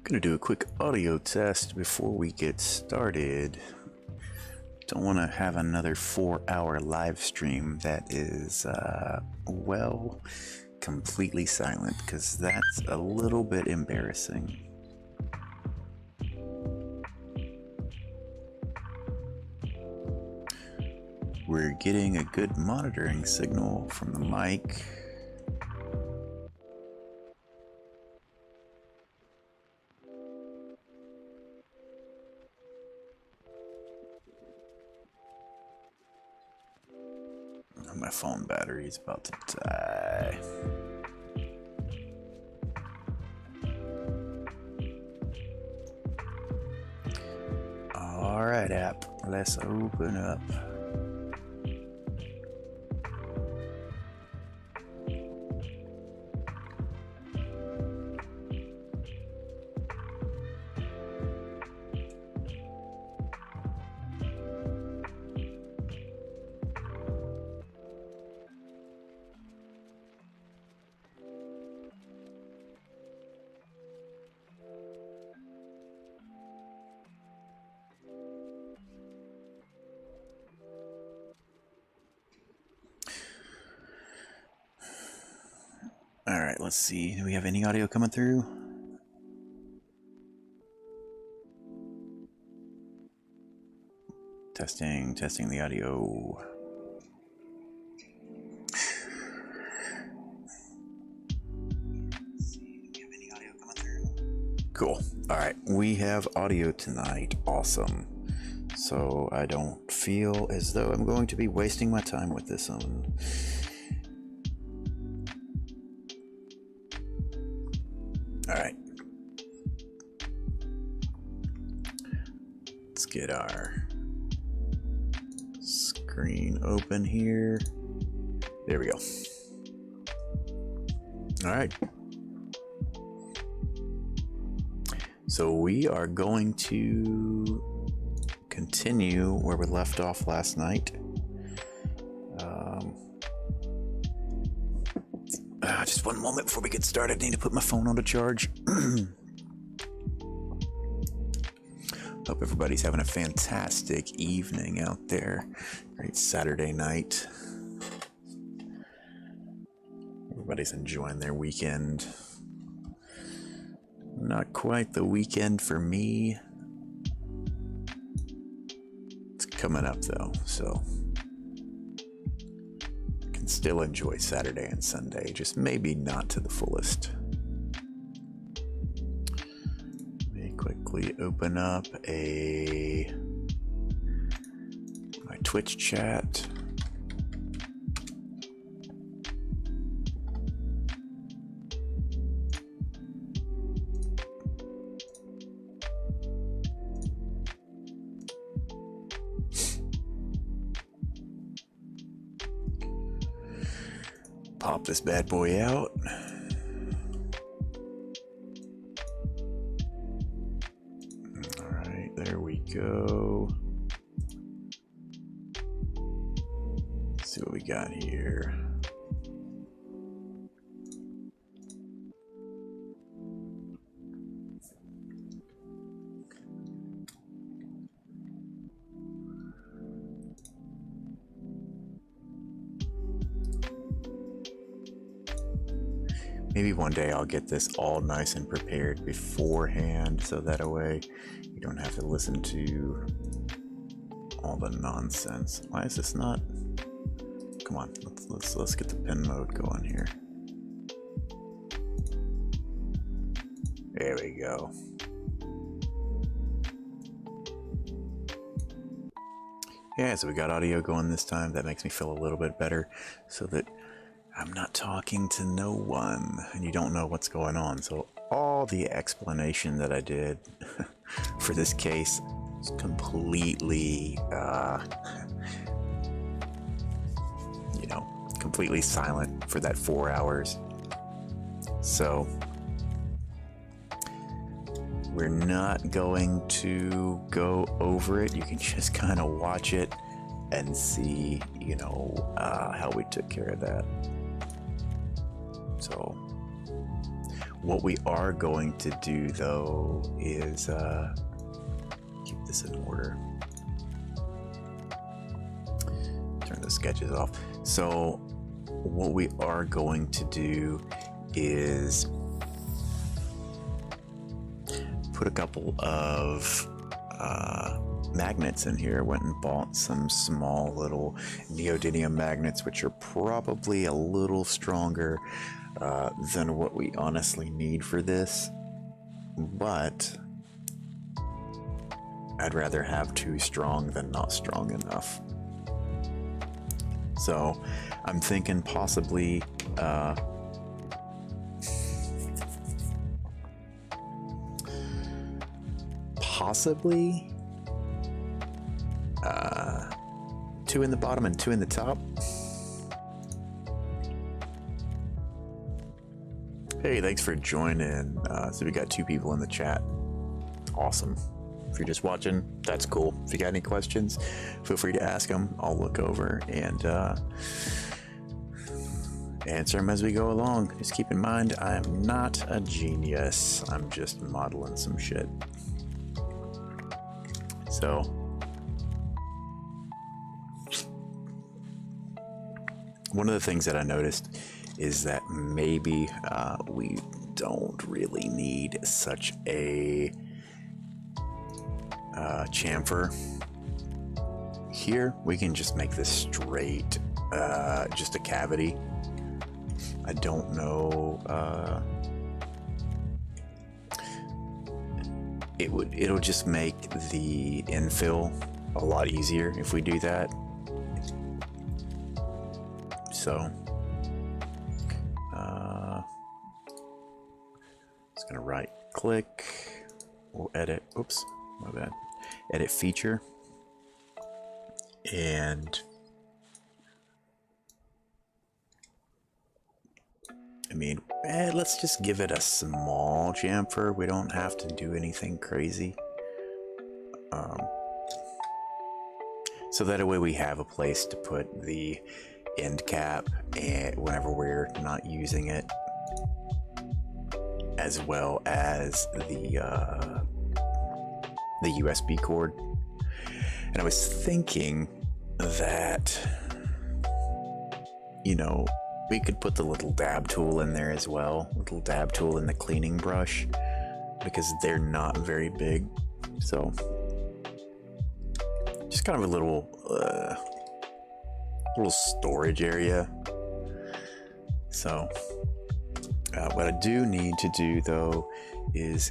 Gonna do a quick audio test before we get started. Don't want to have another 4-hour live stream that is, well, completely silent, because that's a little bit embarrassing. We're getting a good monitoring signal from the mic. My phone battery is about to die. All right, app, let's open up. All right, let's see. Do we have any audio coming through? Testing the audio. Cool. All right, we have audio tonight. Awesome. So I don't feel as though I'm going to be wasting my time with this one. All right. Let's get our screen open here. There we go. All right. So we are going to continue where we left off last night. Just one moment before we get started. I need to put my phone on to charge. Hope everybody's having a fantastic evening out there. Great Saturday night. Everybody's enjoying their weekend. Not quite the weekend for me. It's coming up though, so can still enjoy Saturday and Sunday, just maybe not to the fullest. Let me quickly open up my Twitch chat. Pop this bad boy out. All right, there we go. Let's see what we got here. Maybe one day I'll get this all nice and prepared beforehand, so that way you don't have to listen to all the nonsense. Why is this not? Come on, let's get the pen mode going here. There we go. Yeah, so we got audio going this time. That makes me feel a little bit better, so that I'm not talking to no one and you don't know what's going on. So all the explanation that I did for this case is completely, completely silent for that 4 hours. So we're not going to go over it. You can just kind of watch it and see, how we took care of that. So What we are going to do, though, is keep this in order. Turn the sketches off. So what we are going to do is put a couple of magnets in here. Went and bought some small little neodymium magnets, which are probably a little stronger than what we honestly need for this, but I'd rather have too strong than not strong enough. So I'm thinking possibly two in the bottom and two in the top. Hey, thanks for joining. So we got 2 people in the chat. Awesome. If you're just watching, that's cool. If you got any questions, feel free to ask them. I'll look over and answer them as we go along. Just keep in mind, I am not a genius. I'm just modeling some shit. So one of the things that I noticed is that maybe we don't really need such a chamfer here. We can just make this straight, just a cavity. I don't know. It'll just make the infill a lot easier if we do that. So just gonna right click, we'll edit, oops, my bad, edit feature, and I mean, let's just give it a small chamfer. We don't have to do anything crazy. So that way we have a place to put the end cap and whenever we're not using it, as well as the USB cord. And I was thinking that, you know, we could put the little dab tool in there as well, little dab tool in the cleaning brush, because they're not very big. So just kind of a little storage area. So what I do need to do though is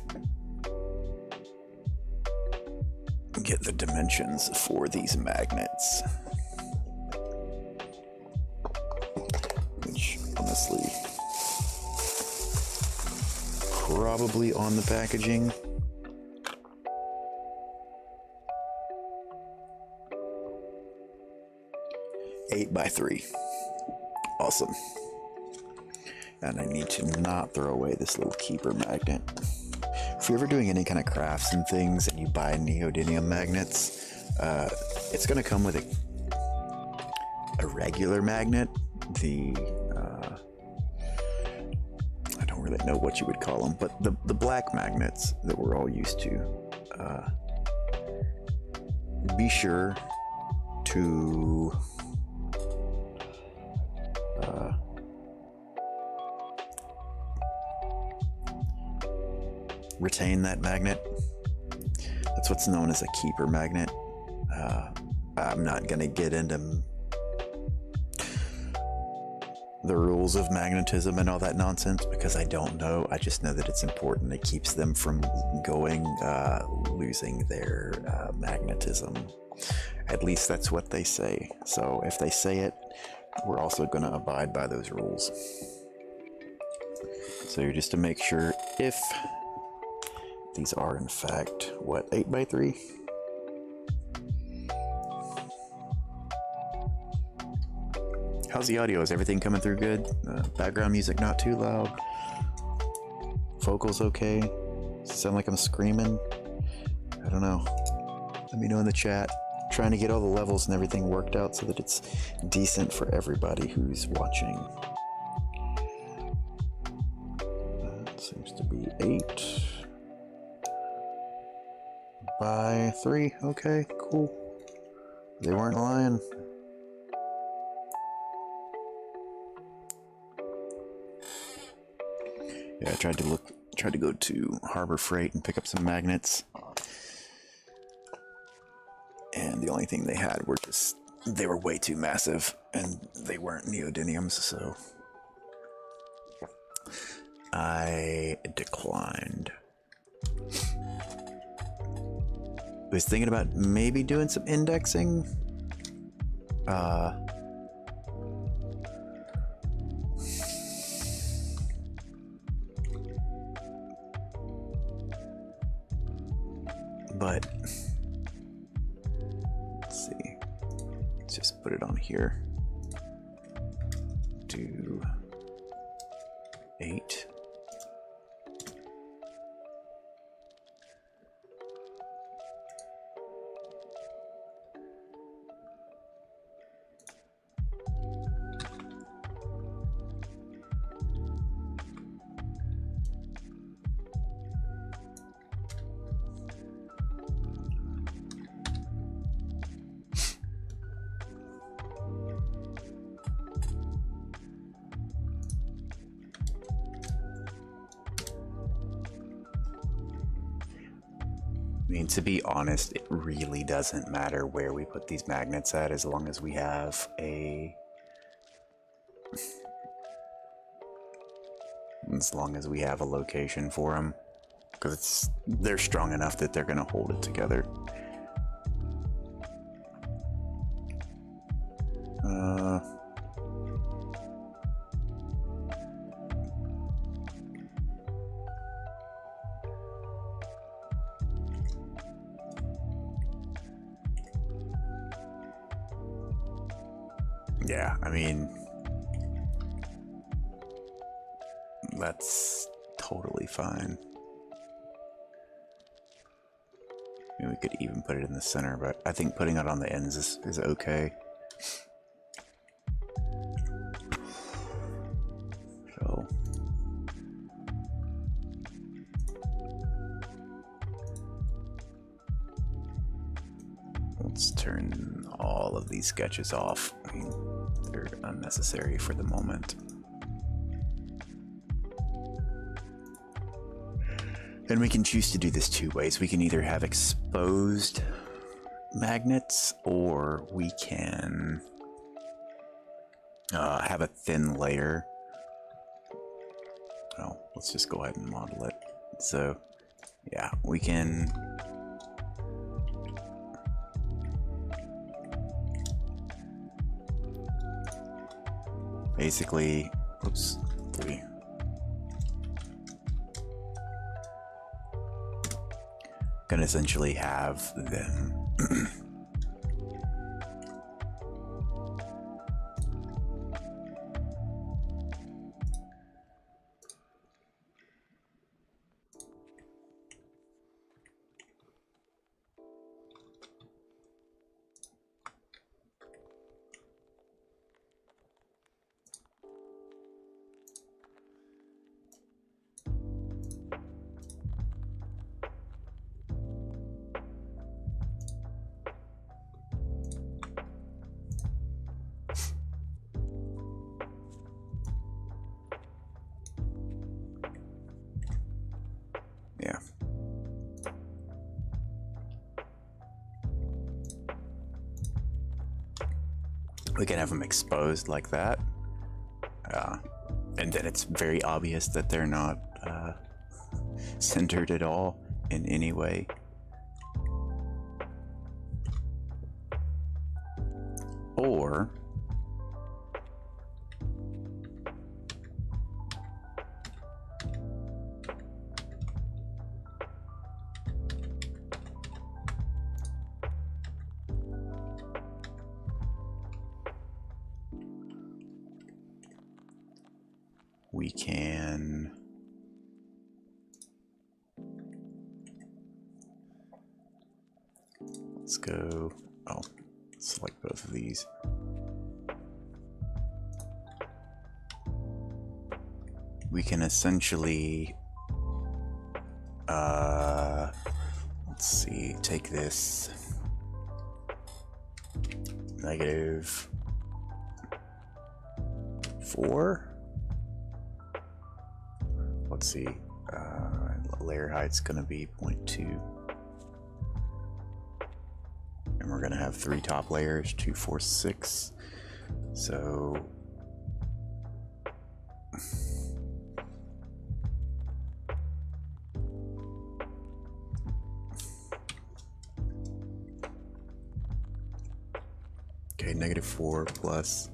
get the dimensions for these magnets, which honestly probably on the packaging. Eight by 3. Awesome. And I need to not throw away this little keeper magnet. If you're ever doing any kind of crafts and things and you buy neodymium magnets, it's going to come with a regular magnet. I don't really know what you would call them, but the black magnets that we're all used to. Be sure to retain that magnet. That's what's known as a keeper magnet. I'm not going to get into the rules of magnetism and all that nonsense because I don't know. I just know that it's important. It keeps them from losing their magnetism. At least that's what they say. So if they say it, we're also going to abide by those rules. So just to make sure if these are in fact, what, 8 by 3? How's the audio? Is everything coming through good? Background music not too loud? Vocals okay? Does it sound like I'm screaming? I don't know. Let me know in the chat. Trying to get all the levels and everything worked out so that it's decent for everybody who's watching. That seems to be 8 by 3. Okay, cool. They weren't lying. Yeah, I tried to go to Harbor Freight and pick up some magnets. And the only thing they had were they were way too massive, and they weren't neodymiums, so I declined. I was thinking about maybe doing some indexing. But let's see. Let's just put it on here. Do 8. I mean, to be honest, it really doesn't matter where we put these magnets at, as long as we have a location for them, because they're strong enough that they're going to hold it together. Yeah, I mean, that's totally fine. I mean, we could even put it in the center, but I think putting it on the ends is okay. So let's turn all of these sketches off. I mean, they're unnecessary for the moment. And we can choose to do this 2 ways. We can either have exposed magnets, or we can have a thin layer. Oh, let's just go ahead and model it. So, yeah, we can basically, oops, 3. Gonna essentially have them yeah. We can have them exposed like that. And then it's very obvious that they're not centered at all in any way. Or we can let's go, oh, select both of these. We can essentially Let's see, take this -4. Let's see, layer height's gonna be 0.2. And we're gonna have 3 top layers, 2, 4, 6. So okay, -4 plus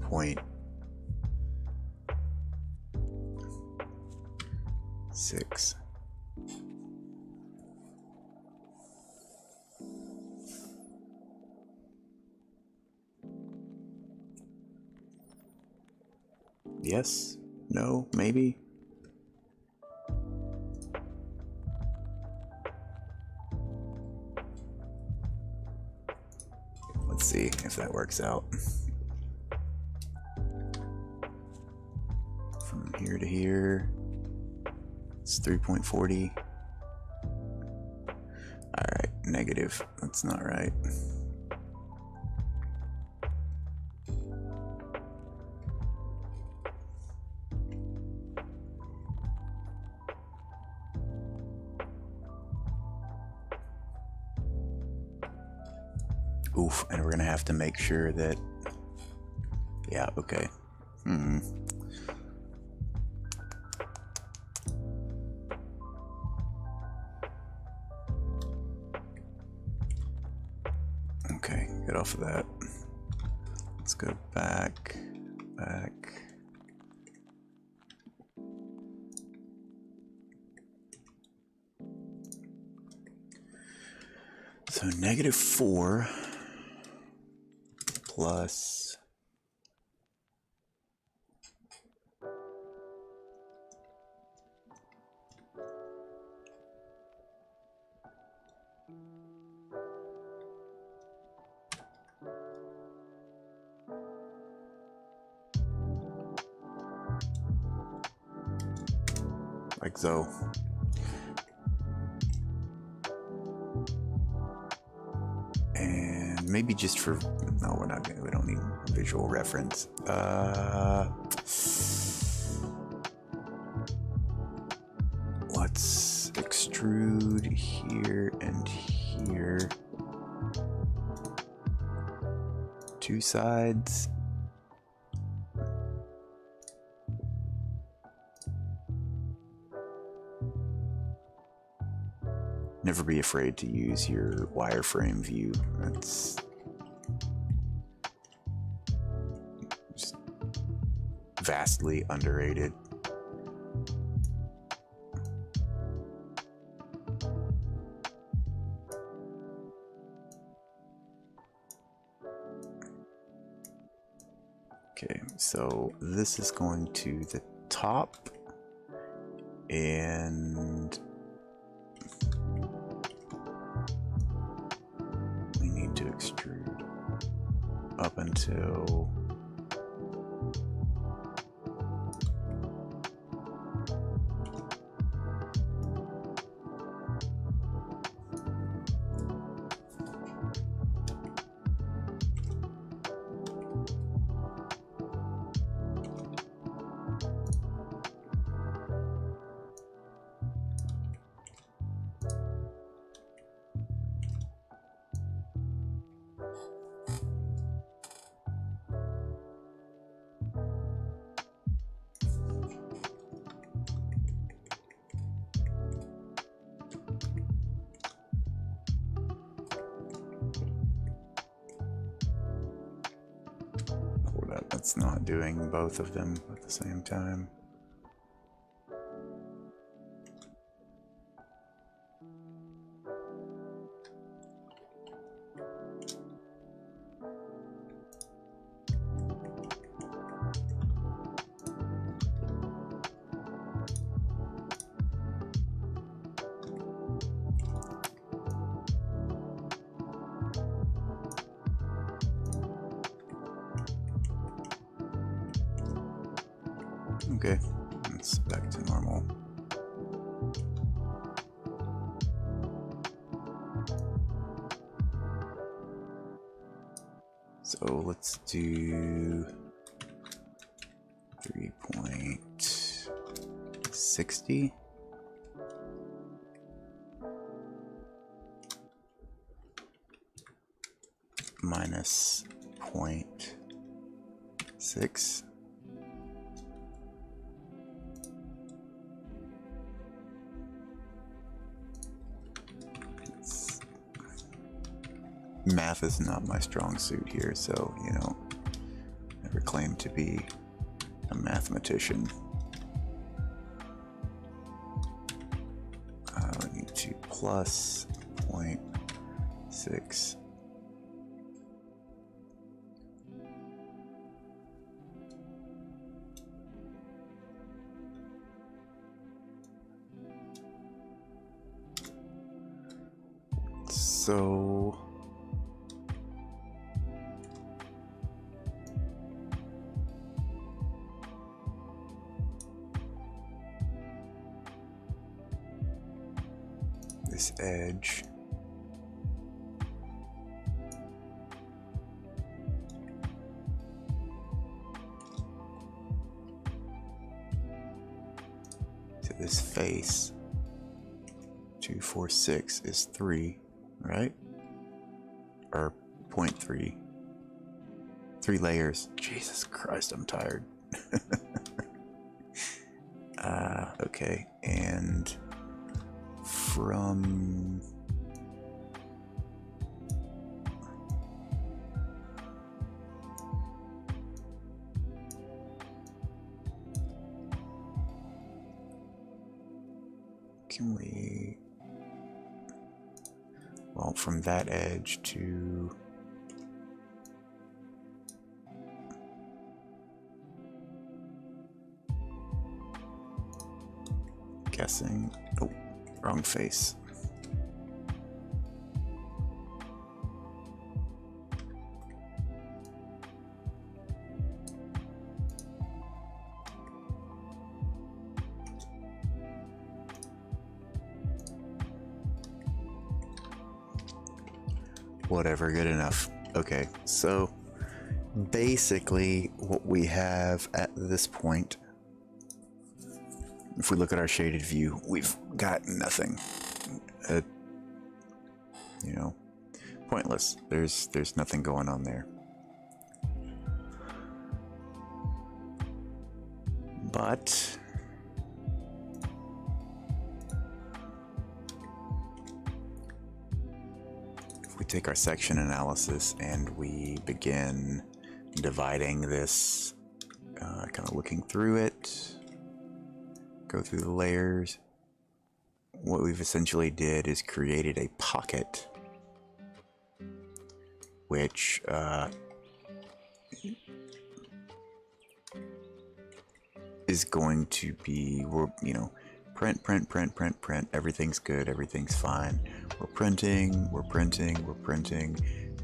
0.6. Yes? No? Maybe? Let's see if that works out. From here to here, it's 3.40. Alright, negative. That's not right. Oof, and we're gonna have to make sure that, yeah, okay. Okay, get off of that. Let's go back. So -4 plus like so. And maybe just for, no, we don't need visual reference. Let's extrude here and here. 2 sides. Never be afraid to use your wireframe view. That's just vastly underrated. Okay, so this is going to the top, and we need to extrude up until that's not doing both of them at the same time. Okay, it's back to normal. So let's do 3.60. Minus 0.6. Math is not my strong suit here, so, you know, never claimed to be a mathematician. We need to plus 0.6. So this edge to this face, 246 is 3, right? Or 0.3. 3 layers. Jesus Christ, I'm tired. Okay, and from can we, well, from that edge to guessing, oh, wrong face. Whatever, good enough. Okay, so basically what we have at this point, if we look at our shaded view, we've got nothing. You know, pointless. There's nothing going on there. But if we take our section analysis and we begin dividing this, kind of looking through it, go through the layers, what we've essentially did is created a pocket which is going to be, you know, print, everything's good, everything's fine. We're printing,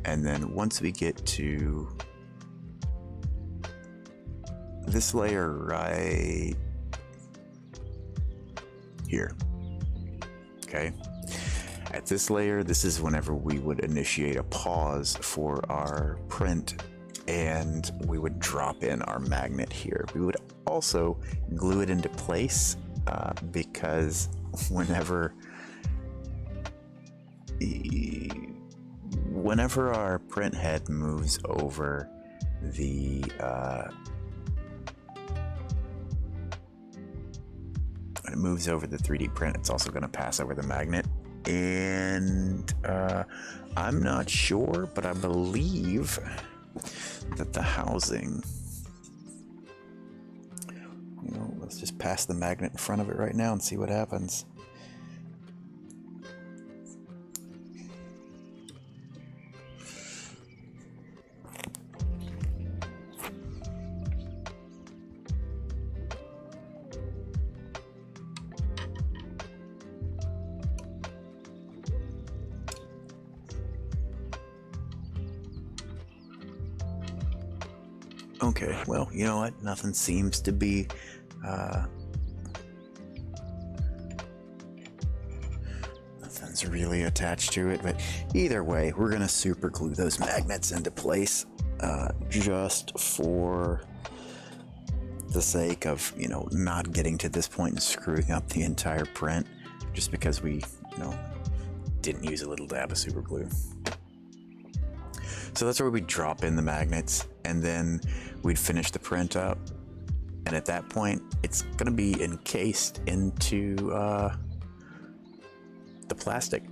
and then once we get to this layer right here, okay, at this layer, this is whenever we would initiate a pause for our print, and we would drop in our magnet here. We would also glue it into place, because whenever our print head moves over the when it moves over the 3D print, it's also going to pass over the magnet. And I'm not sure, but I believe that the housing, you know, let's just pass the magnet in front of it right now and see what happens. Okay, well, you know what? Nothing seems to be nothing's really attached to it, but either way, we're gonna super glue those magnets into place. just for the sake of, you know, not getting to this point and screwing up the entire print, just because we, you know, didn't use a little dab of super glue. So that's where we drop in the magnets, and then we'd finish the print up, and at that point it's gonna be encased into the plastic.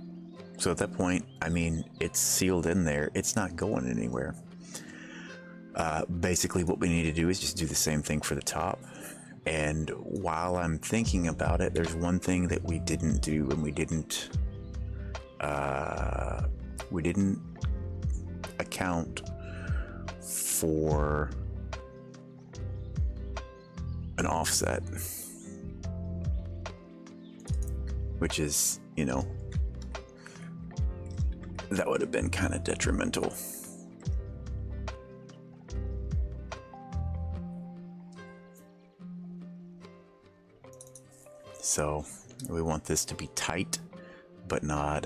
So at that point, I mean, it's sealed in there, it's not going anywhere. Basically what we need to do is just do the same thing for the top. And while I'm thinking about it, there's one thing that we didn't do, and we didn't account for an offset, which is, you know, that would have been kind of detrimental. So we want this to be tight, but not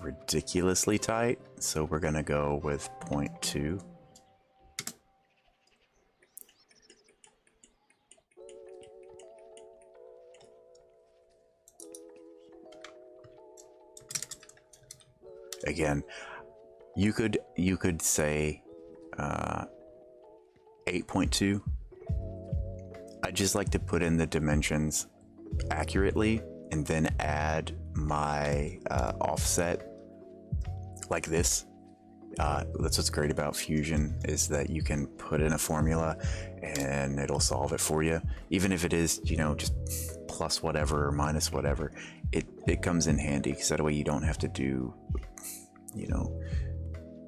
ridiculously tight. So we're gonna go with 0.2. Again, you could say 8.2. I just like to put in the dimensions accurately and then add my offset like this. That's what's great about Fusion, is that you can put in a formula and it'll solve it for you, even if it is, you know, just plus whatever or minus whatever. It comes in handy, because that way you don't have to do, you know,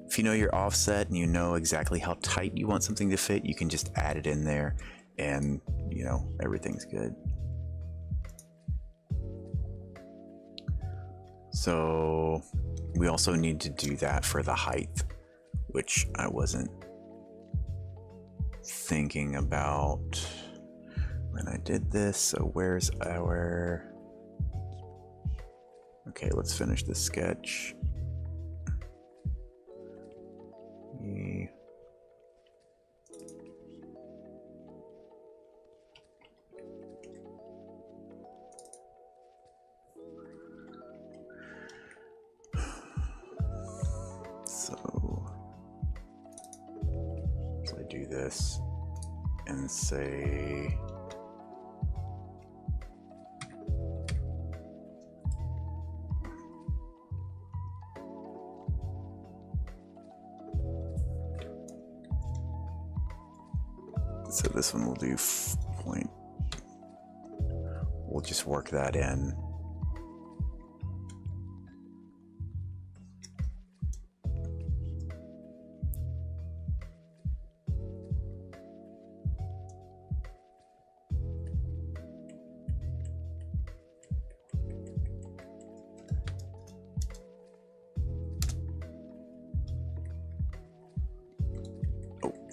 if you know your offset and you know exactly how tight you want something to fit, you can just add it in there and, you know, everything's good. So we also need to do that for the height, which I wasn't thinking about when I did this. So where's our... Okay, let's finish the sketch. So I do this and say so this one will do point. We'll just work that in.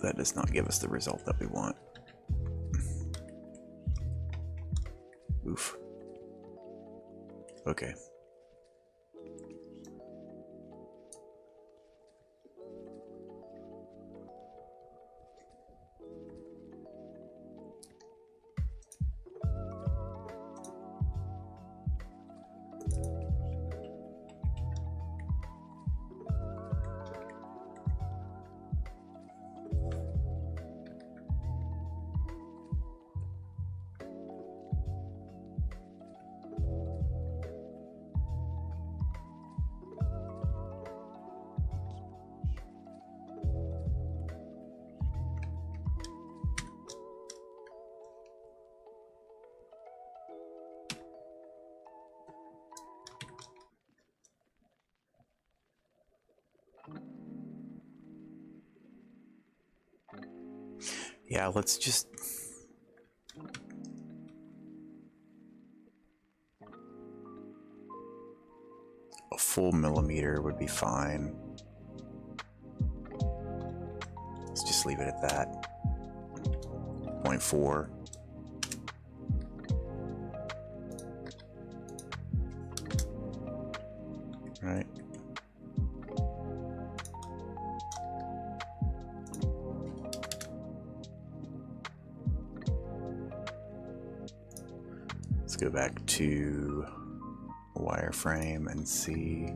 That does not give us the result that we want. Oof. Okay. Yeah, let's just... A full millimeter would be fine. Let's just leave it at that. 0.4. Right. Let's go back to wireframe and see.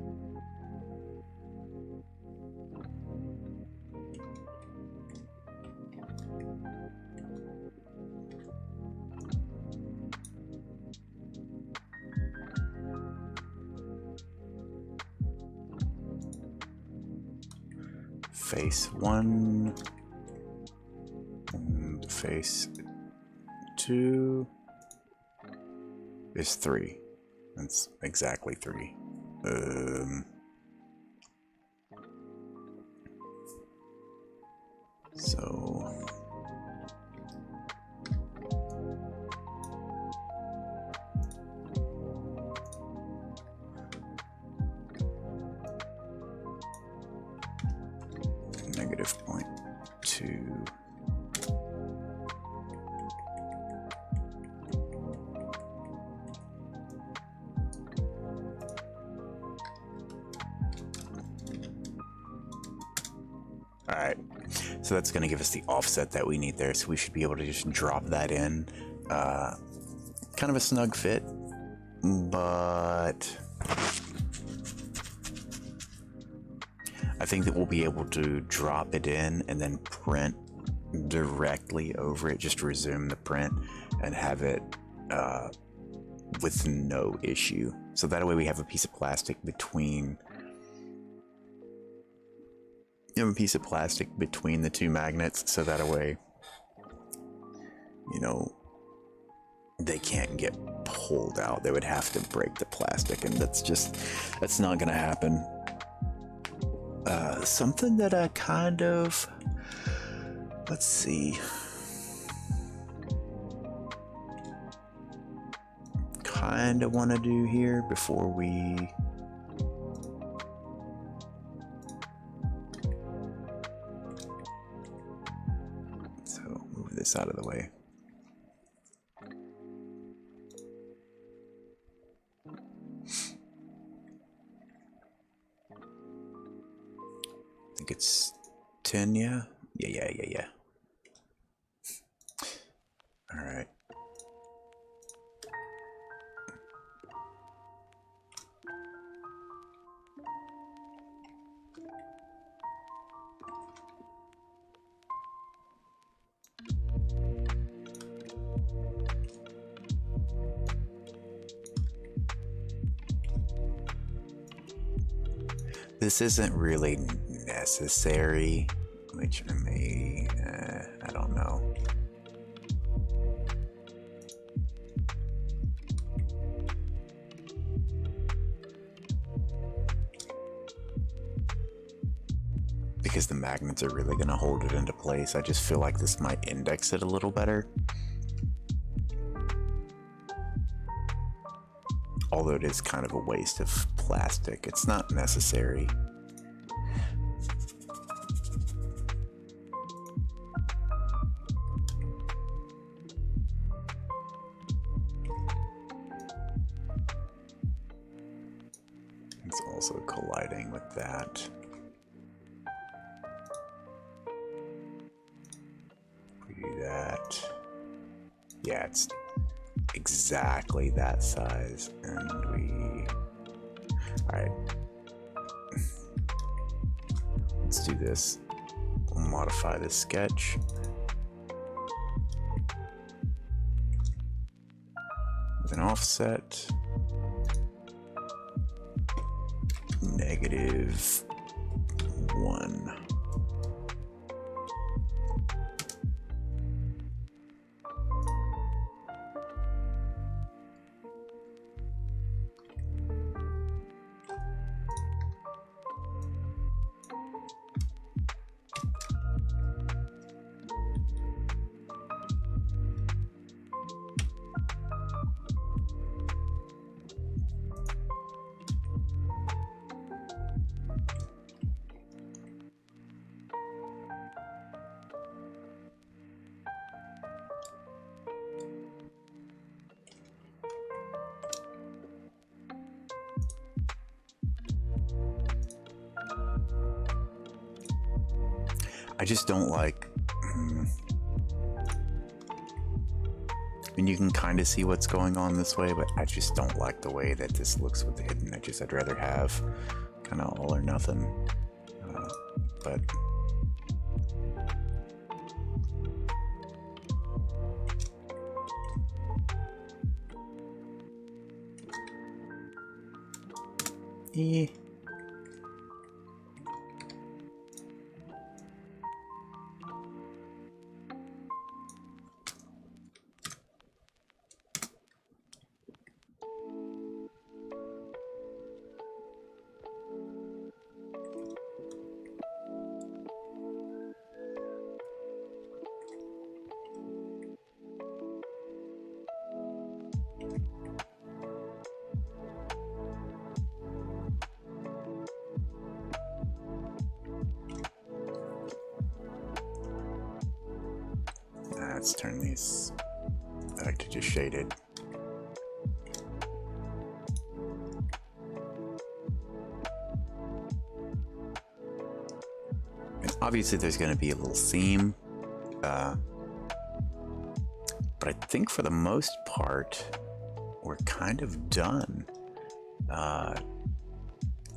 Face 1 and face 2 is 3. That's exactly 3. So -0.2. Alright, so that's going to give us the offset that we need there, so we should be able to just drop that in. Kind of a snug fit, but I think that we'll be able to drop it in and then print directly over it, just resume the print and have it with no issue. So that way we have a piece of plastic between the two magnets, so that way, you know, they can't get pulled out. They would have to break the plastic, and that's not gonna happen. Something that I kind of, let's see, kind of want to do here before we move this out of the way. I think it's 10, yeah? Yeah. All right. This isn't really necessary, which I may, I don't know. Because the magnets are really going to hold it into place. I just feel like this might index it a little better. Although it is kind of a waste of plastic, it's not necessary. It's also colliding with that. If we do that, yeah, it's exactly that size, and we, all right, let's do this. We'll modify this sketch. With an offset, -1. I just don't like, when mean, you can kind of see what's going on this way, but I just don't like the way that this looks with the hidden edges. I'd rather have kind of all or nothing. But let's turn these back to just shaded. And obviously there's going to be a little seam, but I think for the most part we're kind of done.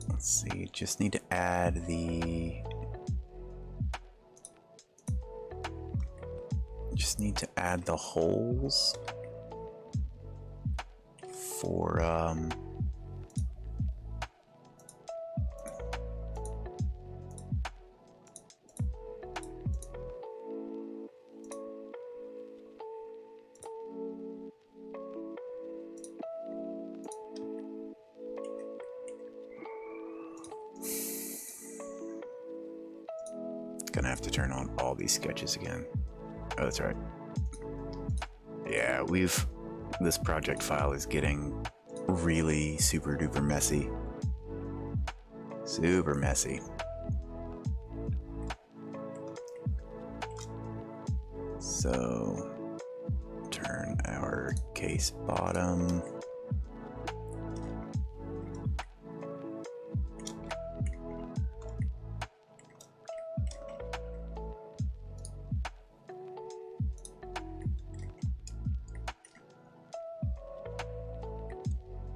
Let's see, just need to add the holes for gonna have to turn on all these sketches again. Oh, that's right. Yeah, this project file is getting really super duper messy. Super messy. So, turn our case bottom.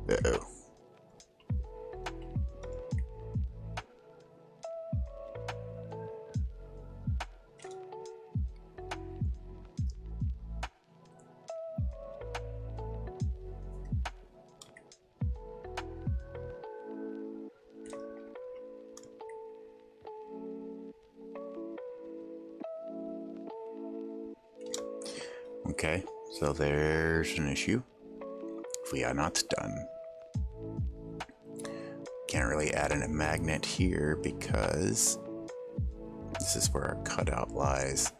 Uh-oh. Okay, so there's an issue. We are not done. Can't really add in a magnet here because this is where our cutout lies.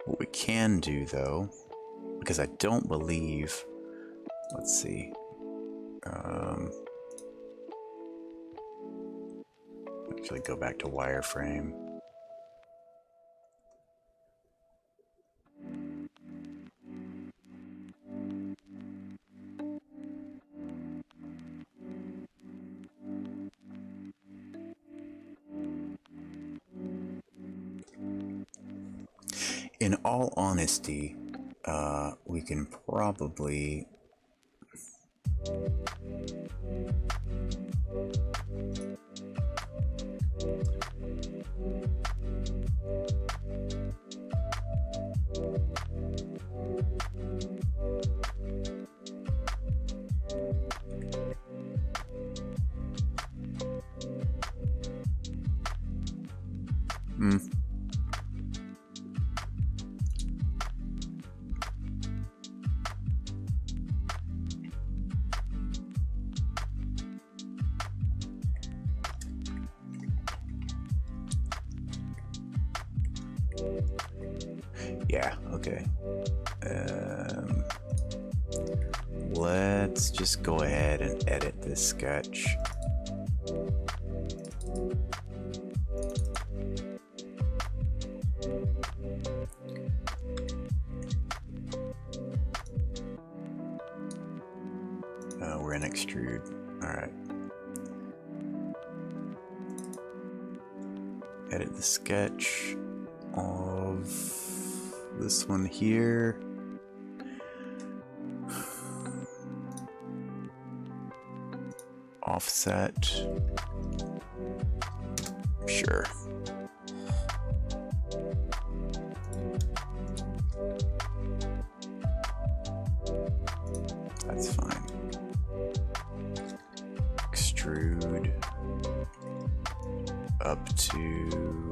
What we can do though, because I don't believe, let's see, actually go back to wireframe. In all honesty, we can probably yeah, okay. Let's just go ahead and edit this sketch. We're in extrude. Alright. Edit the sketch of this one here. Offset. Sure. That's fine. Extrude up to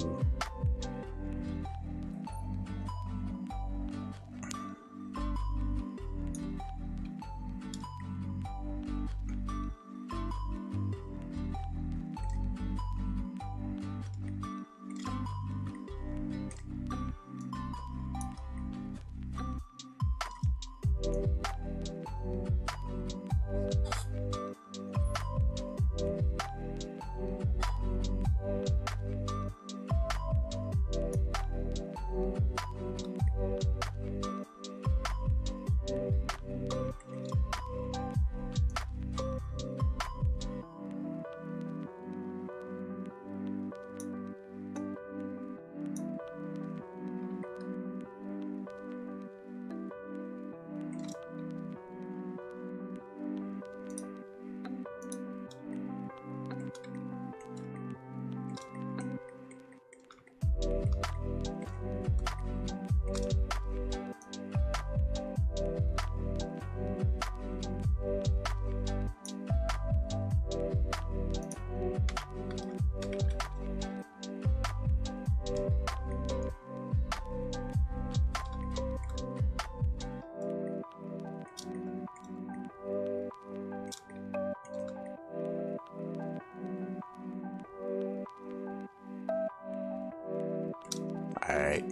Alright.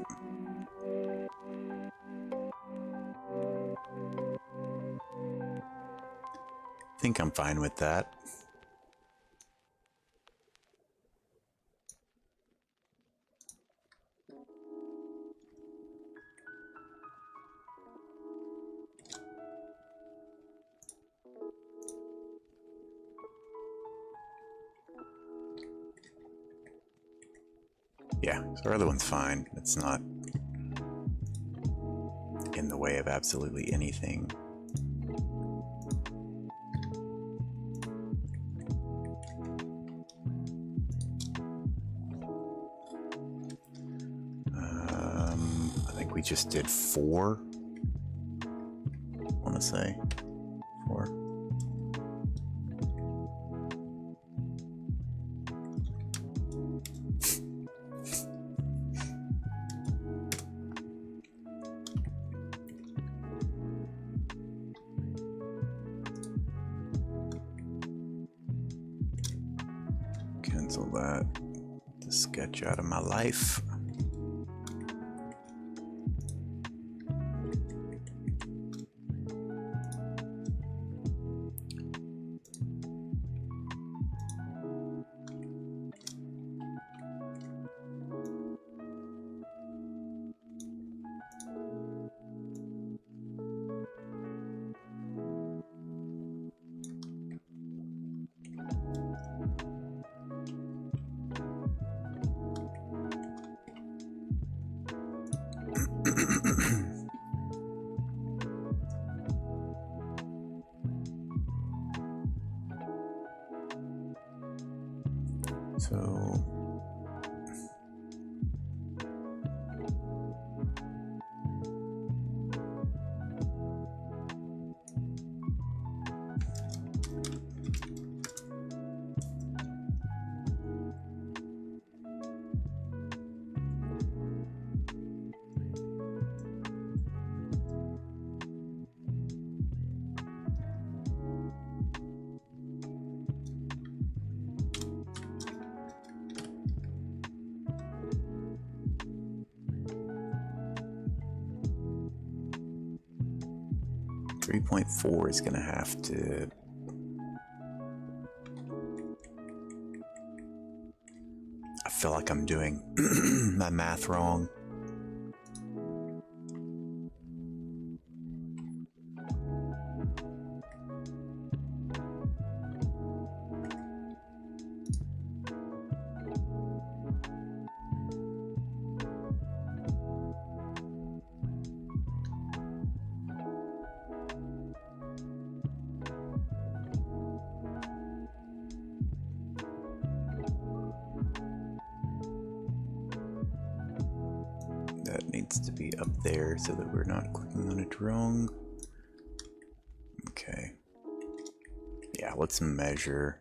Think I'm fine with that. Yeah, so our other one's fine. It's not in the way of absolutely anything. I think we just did 4. I want to say 4. Cancel that. The sketch out of my life. So .4 is going to have to... I feel like I'm doing my math wrong. needs to be up there so that we're not clicking on it wrong. Okay. Yeah, let's measure.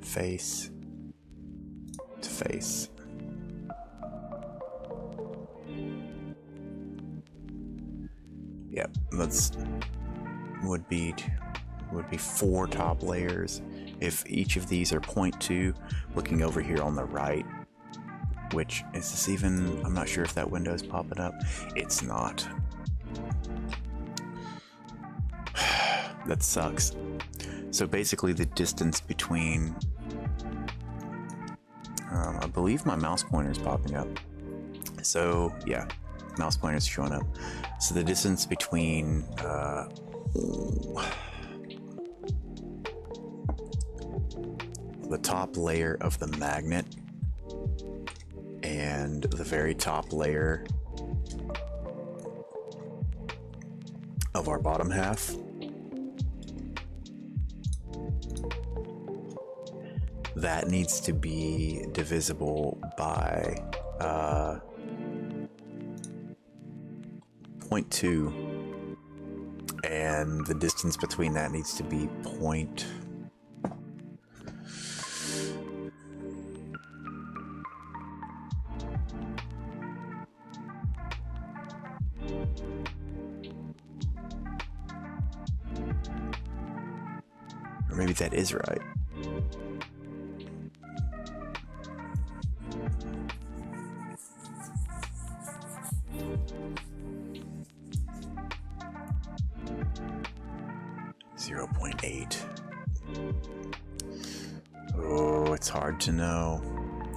Face to face. Yep, would be 4 top layers. If each of these are 0.2, looking over here on the right, which is this even, I'm not sure if that window is popping up. It's not. That sucks. So basically the distance between, I believe my mouse pointer is popping up. So yeah, mouse pointer is showing up. So the distance between the top layer of the magnet and the very top layer of our bottom half, that needs to be divisible by 0.2, and the distance between that needs to be or maybe that is right. Oh, it's hard to know.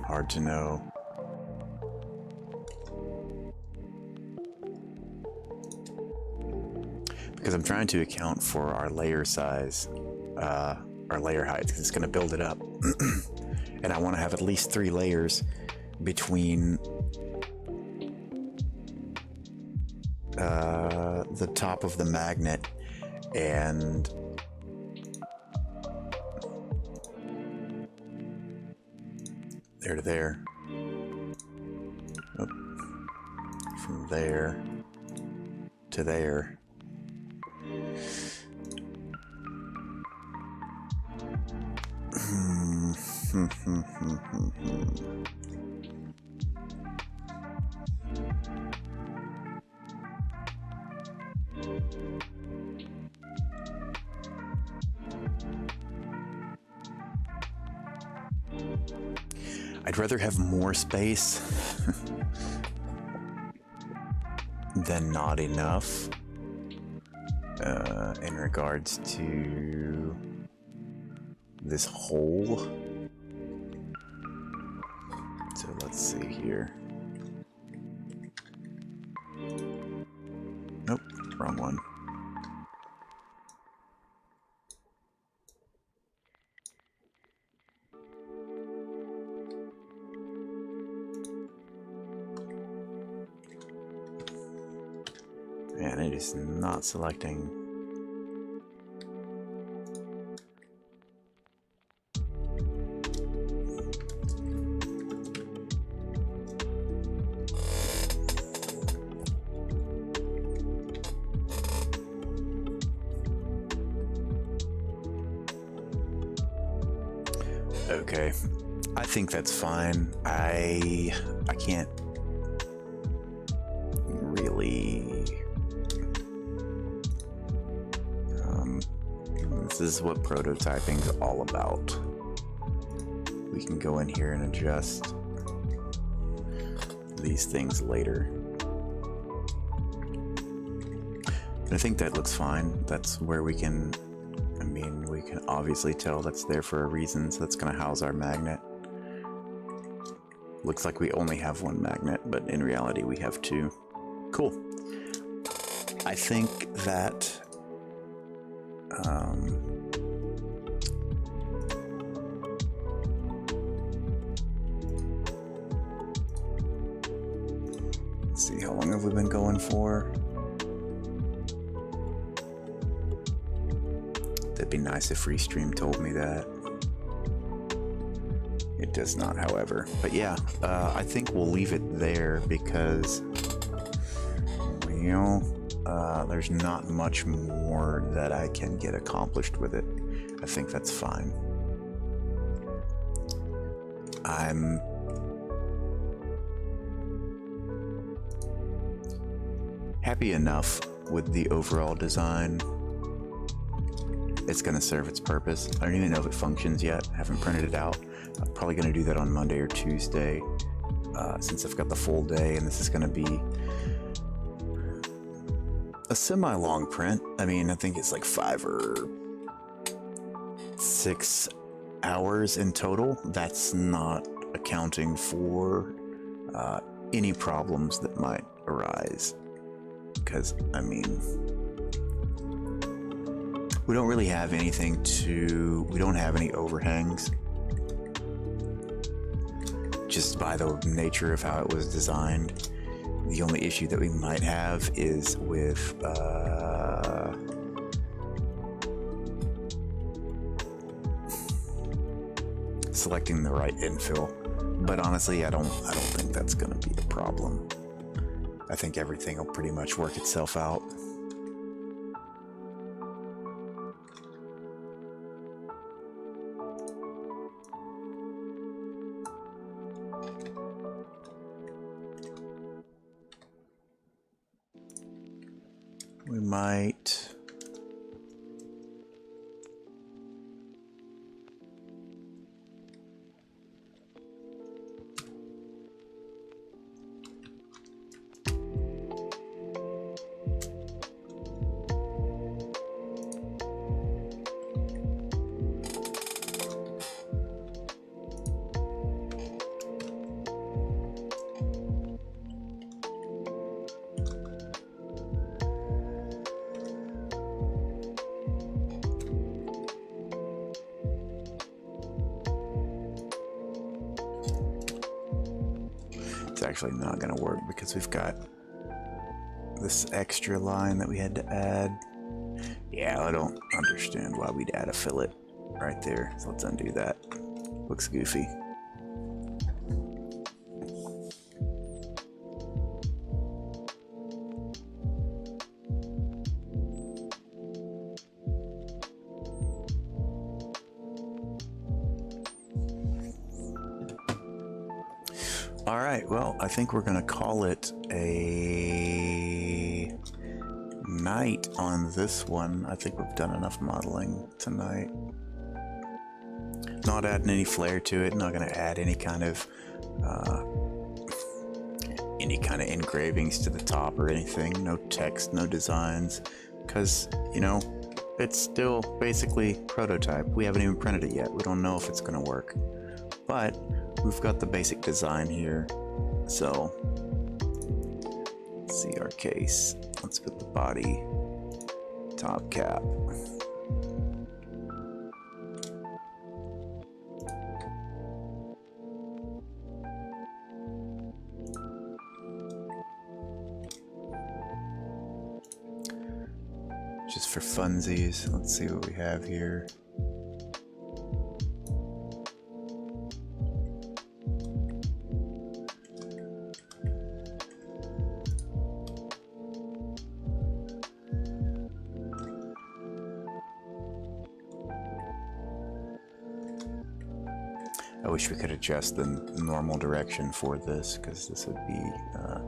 Hard to know. Because I'm trying to account for our layer size, our layer height, because it's going to build it up. And I want to have at least 3 layers between the top of the magnet and there to there. Oh. From there to there. I'd rather have more space than not enough in regards to this hole. So let's see here. Nope, wrong one. Man, it is not selecting. Okay, I think that's fine. I can't really. This is what prototyping is all about. We can go in here and adjust these things later. And I think that looks fine. That's where we can, I mean, we can obviously tell that's there for a reason, so that's going to house our magnet. Looks like we only have 1 magnet, but in reality we have 2. Cool. I think that let's see, how long have we been going for? That'd be nice if Restream told me that. It does not, however. But yeah, I think we'll leave it there because, well, there's not much more that I can get accomplished with it. I think that's fine. I'm happy enough with the overall design. It's going to serve its purpose. I don't even know if it functions yet. I haven't printed it out. I'm probably going to do that on Monday or Tuesday, since I've got the full day, and this is going to be a semi-long print. I mean, I think it's like 5 or 6 hours in total. That's not accounting for any problems that might arise. Because, I mean, we don't really have anything we don't have any overhangs. Just by the nature of how it was designed. The only issue that we might have is with selecting the right infill. But honestly, I don't think that's gonna be a problem. I think everything will pretty much work itself out. We might... It's actually not going to work because we've got this extra line that we had to add. Yeah, I don't understand why we'd add a fillet right there. So let's undo that. Looks goofy. All right, well, I think we're gonna call it a night on this one. I think we've done enough modeling tonight. Not adding any flair to it, not gonna add any kind of engravings to the top or anything. No text, no designs, because, you know, it's still basically prototype. We haven't even printed it yet. We don't know if it's gonna work, but we've got the basic design here. So let's see our case. Let's put the body, top cap. Just for funsies, let's see what we have here. I wish we could adjust the normal direction for this, because this would be yeah.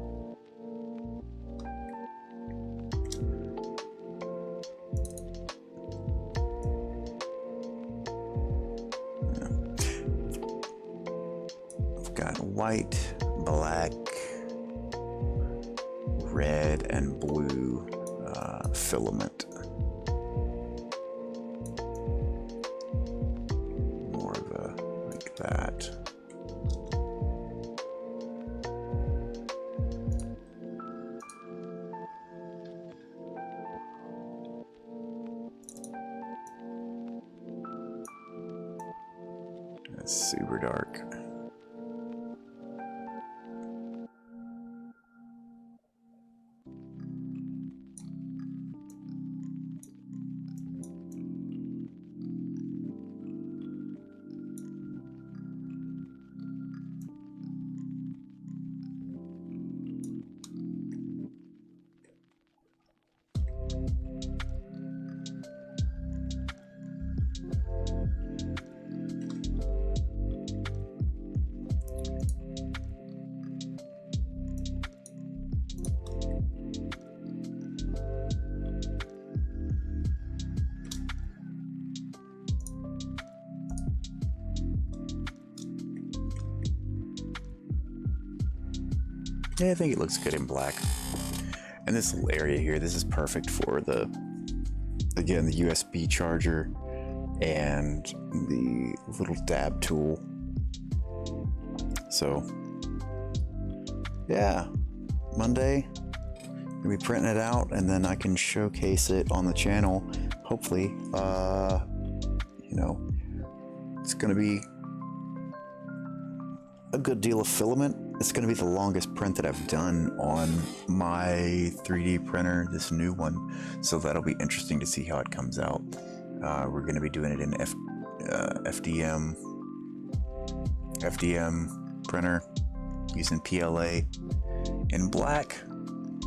I've got white, black, red, and blue filament. That. That's super dark. Yeah, I think it looks good in black. And this little area here, this is perfect for the, again, the USB charger and the little dab tool. So, yeah, Monday, gonna be printing it out, and then I can showcase it on the channel. Hopefully, you know, it's gonna be a good deal of filament. It's gonna be the longest print that I've done on my 3D printer, this new one. So that'll be interesting to see how it comes out. We're gonna be doing it in FDM printer using PLA in black.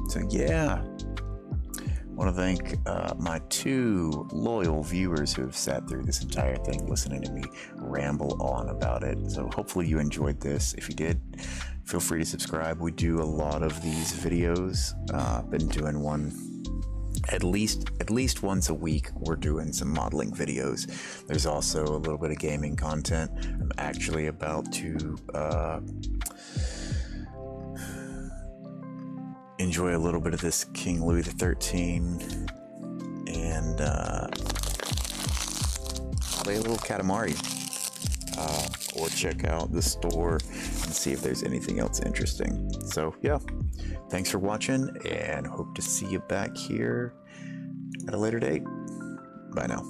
So yeah, I want to thank my 2 loyal viewers who have sat through this entire thing listening to me ramble on about it. So hopefully you enjoyed this. If you did, feel free to subscribe. We do a lot of these videos. Been doing one at least once a week. We're doing some modeling videos. There's also a little bit of gaming content. I'm actually about to enjoy a little bit of this King Louis XIII and play a little Katamari, or check out the store and see if there's anything else interesting. So yeah, thanks for watching, and hope to see you back here at a later date. Bye now.